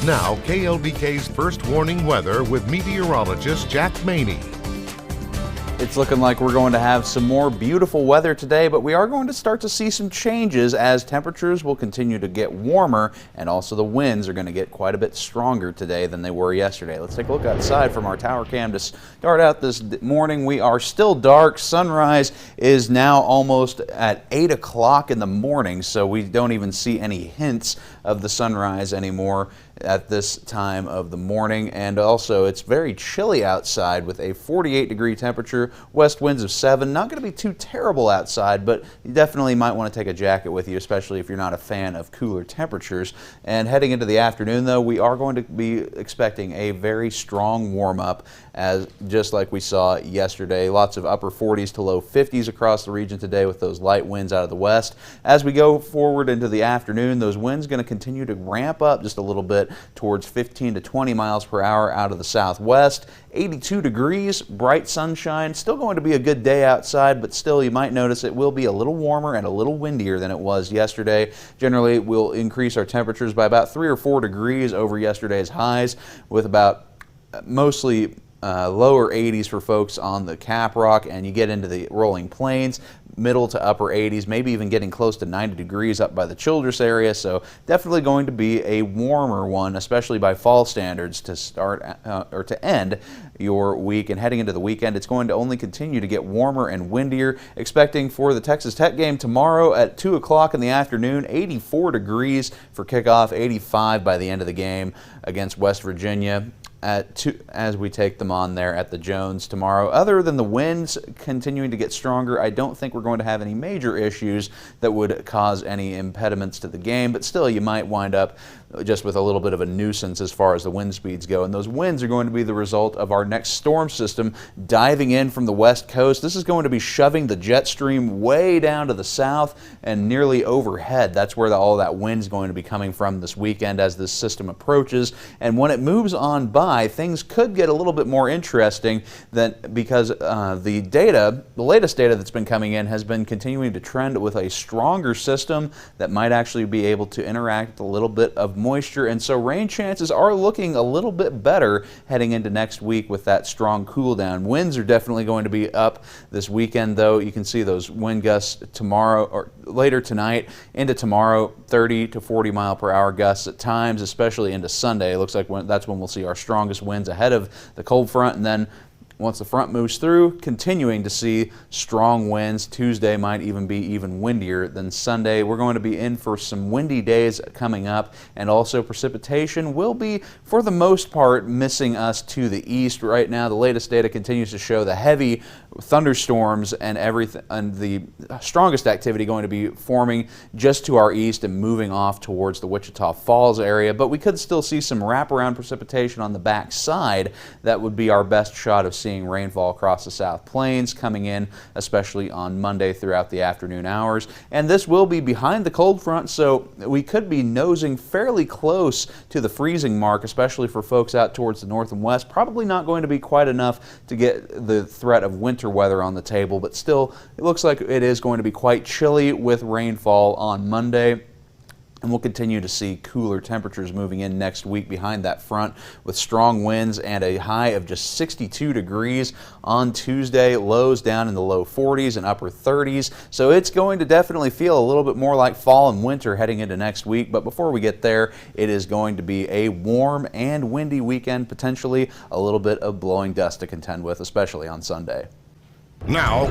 Now, KLBK's first warning weather with meteorologist Jack Maney. It's looking like we're going to have some more beautiful weather today, but we are going to start to see some changes as temperatures will continue to get warmer, and also the winds are going to get quite a bit stronger today than they were yesterday. Let's take a look outside from our tower cam to start out this morning. We are still dark. Sunrise is now almost at 8 o'clock in the morning, so we don't even see any hints of the sunrise anymore at this time of the morning. And also, it's very chilly outside with a 48-degree temperature, west winds of 7. Not going to be too terrible outside, but you definitely might want to take a jacket with you, especially if you're not a fan of cooler temperatures. And heading into the afternoon, though, we are going to be expecting a very strong warm-up, as just like we saw yesterday. Lots of upper 40s to low 50s across the region today with those light winds out of the west. As we go forward into the afternoon, those winds going to continue to ramp up just a little bit towards 15 to 20 miles per hour out of the southwest. 82 degrees, bright sunshine. Still going to be a good day outside, but still you might notice it will be a little warmer and a little windier than it was yesterday. Generally, we'll increase our temperatures by about 3 or 4 degrees over yesterday's highs, with about mostly lower 80s for folks on the Cap Rock, and you get into the rolling plains, middle to upper 80s, maybe even getting close to 90 degrees up by the Childress area. So definitely going to be a warmer one, especially by fall standards, to start or to end your week. And heading into the weekend, it's going to only continue to get warmer and windier. Expecting for the Texas Tech game tomorrow at 2 o'clock in the afternoon, 84 degrees for kickoff, 85 by the end of the game against West Virginia as we take them on there at the Jones tomorrow. Other than the winds continuing to get stronger, I don't think we're going to have any major issues that would cause any impediments to the game, but still you might wind up just with a little bit of a nuisance as far as the wind speeds go. And those winds are going to be the result of our next storm system diving in from the west coast. This is going to be shoving the jet stream way down to the south and nearly overhead. That's where all that wind is going to be coming from this weekend as this system approaches. And when it moves on by, things could get a little bit more interesting because the latest data that's been coming in has been continuing to trend with a stronger system that might actually be able to interact with a little bit of moisture, and so rain chances are looking a little bit better heading into next week with that strong cool down. Winds are definitely going to be up this weekend, though. You can see those wind gusts tomorrow or later tonight into tomorrow, 30 to 40 mile per hour gusts at times, especially into Sunday. It looks like that's when we'll see our strongest winds ahead of the cold front, and then once the front moves through, continuing to see strong winds. Tuesday might even be even windier than Sunday. We're going to be in for some windy days coming up, and also precipitation will be, for the most part, missing us to the east. Right now, the latest data continues to show the heavy thunderstorms and everything, and the strongest activity going to be forming just to our east and moving off towards the Wichita Falls area. But we could still see some wraparound precipitation on the back side. That would be our best shot of seeing rainfall across the South Plains coming in, especially on Monday throughout the afternoon hours. And this will be behind the cold front, so we could be nosing fairly close to the freezing mark, especially for folks out towards the north and west. Probably not going to be quite enough to get the threat of winter weather on the table, but still it looks like it is going to be quite chilly with rainfall on Monday. And we'll continue to see cooler temperatures moving in next week behind that front, with strong winds and a high of just 62 degrees on Tuesday. Lows down in the low 40s and upper 30s. So it's going to definitely feel a little bit more like fall and winter heading into next week. But before we get there, it is going to be a warm and windy weekend, potentially a little bit of blowing dust to contend with, especially on Sunday. Now,